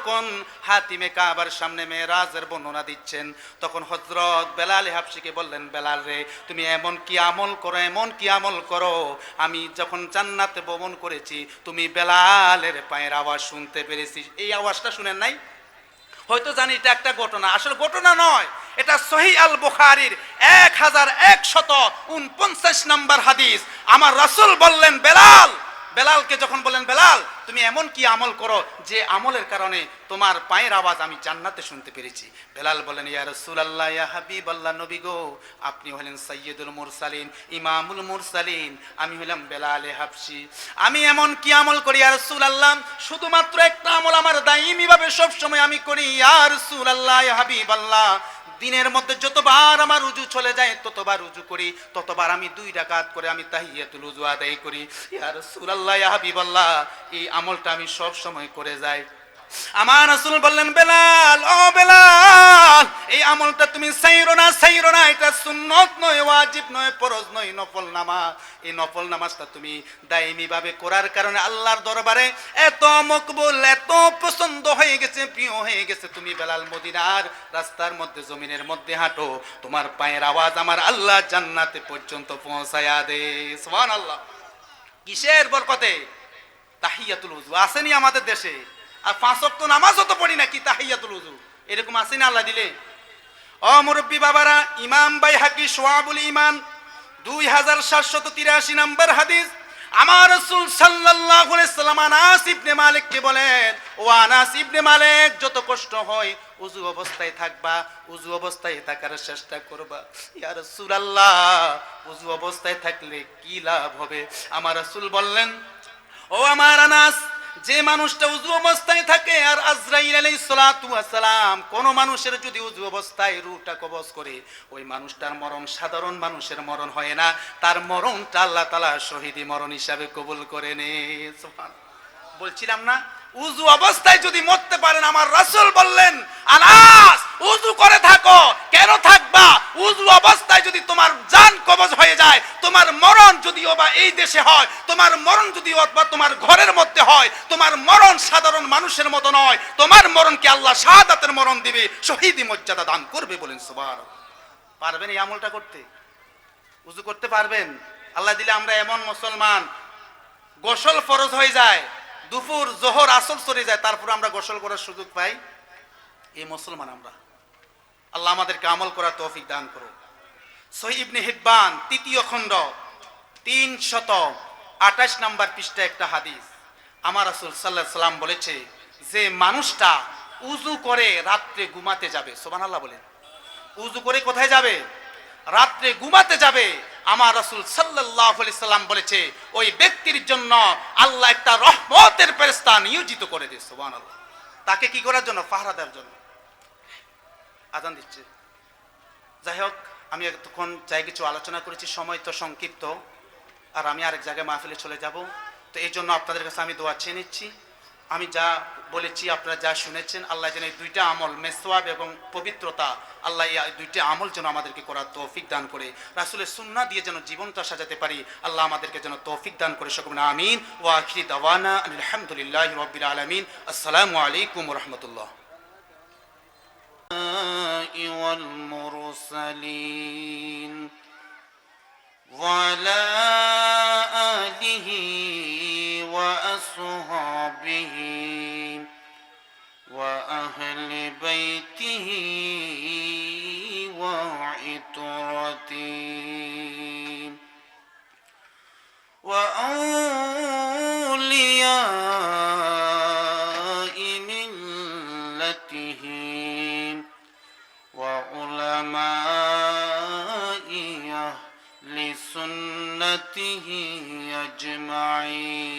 যখন হাতিমে কাবার সামনে মেরাজের বর্ণনা দিচ্ছেন, তখন হযরত বেলাল হাবশিকে বললেন, বেলাল রে, তুমি এমন কি আমল করো, এমন কি আমল করো, আমি যখন জান্নাতে ভ্রমণ করেছি তুমি বেলালের পায়ের আওয়াজ শুনতে পেরেছি। এই আওয়াজটা শুনেন নাই? হয়তো জানি এটা একটা ঘটনা, আসলে ঘটনা নয়, এটা সহিহ আল বুখারীর 1149 নম্বর হাদিস। আমার রাসূল বললেন বেলাল, বেলালকে যখন বললেন, বেলাল তুমি এমন কি আমল করো যে আমলের কারণে তোমার পায়ের আওয়াজ আমি জান্নাতে শুনতে পেরেছি। বেলাল বলেন, ইয়া রাসূলুল্লাহ, ইয়া হাবিবাল্লাহ, নবী গো, আপনি হলেন সাইয়্যিদুল মুরসালিন, ইমামুল মুরসালিন, আমি হলাম বেলাল হাবশি। আমি এমন কি আমল করি ইয়া রাসূলুল্লাহ, শুধুমাত্র একটা আমল আমার দাইমি ভাবে সব সময় আমি করি ইয়া রাসূলুল্লাহ, ইয়া হাবিবাল্লাহ। দিনের মধ্যে যতবার আমার উজু চলে যায় ততবার উজু করি, ততবার আমি 2 রাকাত করে আমি তাহিয়াতুল উজু আদায় করি। ইয়া রাসূলুল্লাহ, ইয়া হাবিবাল্লাহ, এই আমলটা আমি সব সময় করে যাই। আমার রাসূল বললেন, বেলাল, ও বেলাল, এই আমলটা তুমি ছাইরো না, এটা সুন্নত নয়, ওয়াজিব নয়, ফরজ নয়, নফল নামাজ। এই নফল নামাজটা তুমি দায়মি ভাবে করার কারণে আল্লাহর দরবারে এত মকবুল, এত পছন্দ হয়ে গেছে, প্রিয় হয়ে গেছে। তুমি বেলাল মদিনার রাস্তার মধ্যে, জমিনের মধ্যে হাঁটো, তোমার পায়ের আওয়াজ আমার আল্লাহ জান্নাতে পর্যন্ত পৌঁছায়া দে। সুবহানাল্লাহ। কিসের বরকতে? তাহিয়াতুল উযু আসেনি আমাদের দেশে, আর 5 ওয়াক্ত নামাজও তো পড়ি না, কি তাহিয়াতুল উযু এরকম আসেনি আল্লাহ দিলে। ও মুরব্বী বাবারা, ইমাম বাইহাকি শুআবুল ঈমান 2783 নম্বর হাদিস। আমার রাসূল সাল্লাল্লাহু আলাইহি সাল্লাম আনাস ইবনে মালিককে বলেন, ও আনাস ইবনে মালিক, যত কষ্ট হয় উযু অবস্থায় থাকবা, উযু অবস্থায় থাকার চেষ্টা করবা। ইয়া রাসূলুল্লাহ, উযু অবস্থায় থাকলে কি লাভ হবে? আমার রাসূল বললেন, ও আমার আনাস, যে মানুষটা উযু অবস্থায় থাকে আর আজরাইল আলাইহিস সালাতু ওয়াস সালাম কোন মানুষের যদি উযু অবস্থায় রূহটা কবজ করে, ওই মানুষটার মরণ সাধারণ মানুষের মরণ হয় না, তার মরণটা আল্লাহ তাআলা শহীদি মরণ হিসাবে কবুল করে নেন। সুবহানাল্লাহ। বলছিলাম না, উযু অবস্থায় যদি মরতে পারেন, আমার রাসূল বললেন, আনাস উযু করে থাকো। কেন থাকবা? উযু অবস্থায় যদি তোমার জান কবজ হয়ে যায়, তোমার মরণ যদিও বা এই দেশে হয়, তোমার মরণ যদিও বা তোমার ঘরের মধ্যে হয়, তোমার মরণ সাধারণ মানুষের মতো নয়, তোমার মরণকে আল্লাহ শাহাদাতের মরণ দিবে, শহীদি মর্যাদা দান করবে। বলেন সুবহানাল্লাহ। পারবেন এই আমলটা করতে? উযু করতে পারবেন? আল্লাহ দিলে আমরা এমন মুসলমান, গোসল ফরজ হয়ে যায়, দুপুর জোহর আসর চলে যায়, তারপর আমরা গোসল করার সুযোগ পাই। এই মুসলমান আমরা। আল্লাহ আমাদেরকে আমল করার তৌফিক দান করুন। সহিহ ইবনে হিব্বান 3য় খণ্ড 328 নম্বর পৃষ্ঠায় একটা হাদিস। আমার রাসূল সাল্লাল্লাহু আলাইহি সাল্লাম বলেছে, যে মানুষটা উযু করে রাত্রে ঘুমাতে যাবে, সুবহানাল্লাহ বলেন, উযু করে কোথায় যাবে? রাত্রে ঘুমাতে যাবে। আমার রাসূল সাল্লাল্লাহু আলাইহি সাল্লাম বলেছে, ওই ব্যক্তির জন্য আল্লাহ একটা রহমতের ফেরেশতা নিয়োজিত করে দেয়। সুবহানাল্লাহ। তাকে কি করার জন্য? পাহারা দেওয়ার জন্য। আযান দিচ্ছে। যাই হোক, আমি এতক্ষণ যাই কিছু আলোচনা করেছি, সময় তো সংক্ষিপ্ত, আর আমি আরেক জায়গায় মাহফিলে চলে যাব। তো এই জন্য আপনাদের কাছে আমি দোয়া চেয়ে নিচ্ছি। আমি যা বলেছি, আপনারা যা শুনেছেন, আল্লাহ যেন এই 2টা আমল, মেসওয়াক এবং পবিত্রতা, আল্লাহ এই 2টা আমল যেন আমাদেরকে করার তৌফিক দান করে, রাসূলের সুন্নাহ দিয়ে যেন জীবনটা সাজাতে পারি, আল্লাহ আমাদেরকে যেন তৌফিক দান করে। সকলে আমিন। ওয়া আখিরি দাওয়ানা আলহামদুলিল্লাহি রাব্বিল আলামিন। আসসালামু আলাইকুম ওয়া রাহমাতুল্লাহ। والمرسلين وعلى آله وأصحابه وأهل بيته وعترته وأولياء ملته وعلماء أهل سنته أجمعين.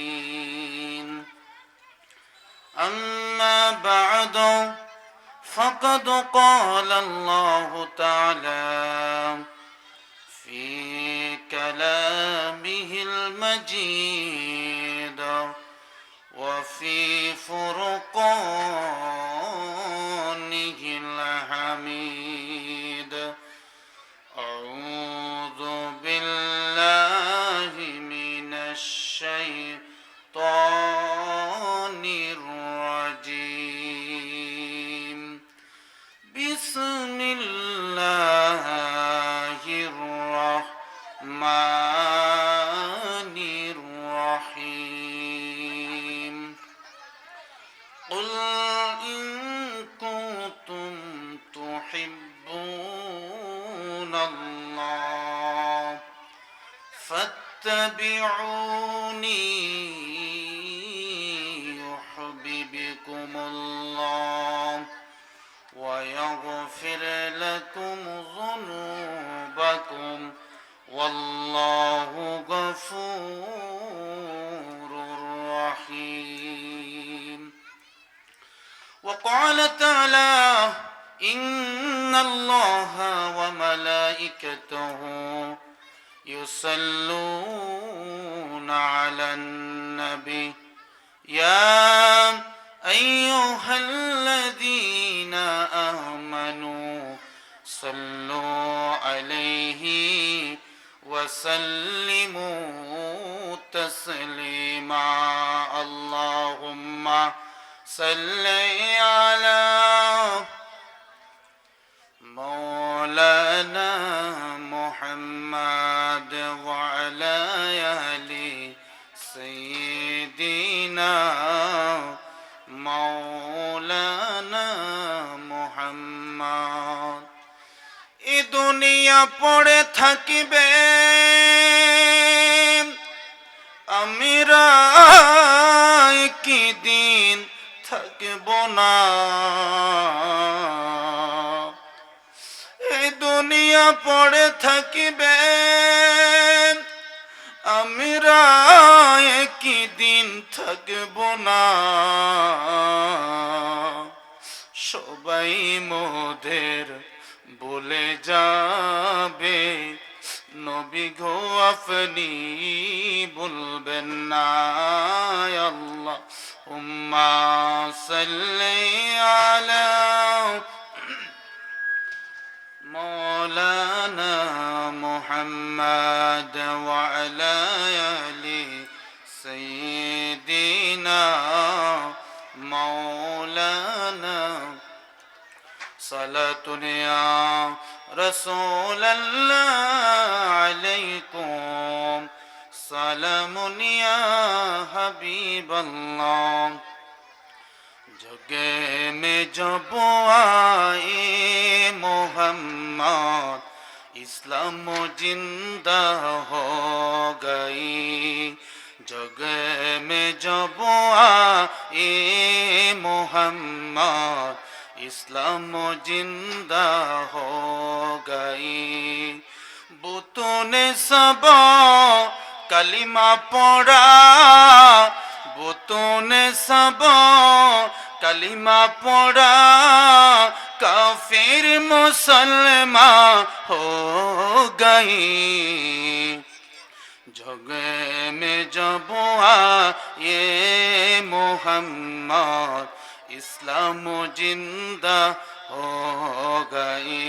أما بعد، فقد قال الله تعالى في كلامه المجيد وفي فرقانه الحميد. أعوذ بالله من الشيطان الرجيم. قل إن كنتم تحبون الله فاتبعوني يحببكم الله ويغفر لكم ذنوبكم والله غفور رحيم. وقال تعالى إن الله وملائكته يصلون على النبي يا أيها الذين آمنوا صلوا عليه وسلموا تسليما اللهم صل على مولانا محمد وعلى آل سيدنا مولانا محمد এই দুনিয়া পড়ে থাকিবে আমিরা কি দিন থাকব না এই দুনিয়া পড়ে থাকিবে আমিরা কি দিন থাকব না সবাই মোদের বলে যাবে নবী গো আপনি বলবেন না আল্লাহ উম্মা সাল্লি আলা مولانا محمد وعلى آل سيدنا مولانا صلاة يا رسول الله عليكم سلام يا حبيب الله जगे में जब आए मोहम्मद इस्लाम जिंदा हो गई जगे में जब आए मोहम्मद इस्लाम जिंदा हो गई बुतों ने सब कलिमा पढ़ा बुतों ने सब कलिमा पढ़ा काफिर मुसलमान हो गई जगे में जब आए मोहम्मद इस्लाम जिंदा हो गई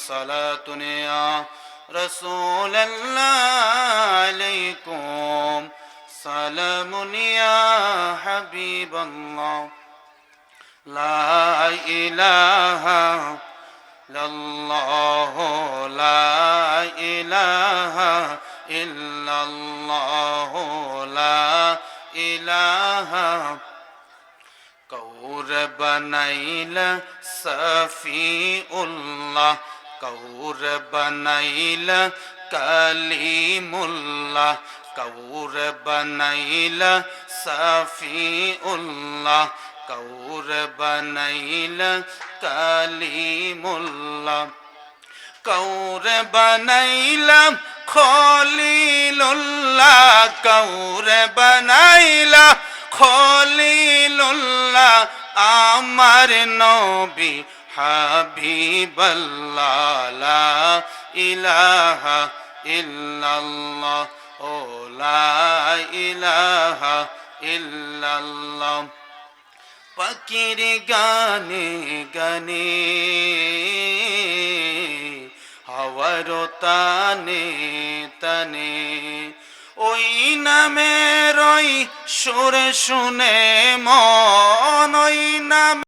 सलातुन या रसूल अल्लाह अलैकुम सलामुन या हबीब अल्लाह ला इलाहा इल्लल्लाह ला इलाहा इल्लल्लाह ला इलाहा कौर बनाइला सफीउल्लाह कौर बनाइला कलीमुल्लाह कौर बनाइला सफीउल्लाह कौर बनाइला कलीमुल्लाह कौर बनाइला खलीलुल्लाह कौर बनाइला खलीलुल्लाह आमार नबी হাবিবাল্লাহ লা ইলাহা ইল্লাল্লাহ ও লা ইলাহা ইল্লাল্লাহ পাখির গানে গানে হাওয়ার তানে তানে ওই নামের ওই সুর শুনে মন ওই নাম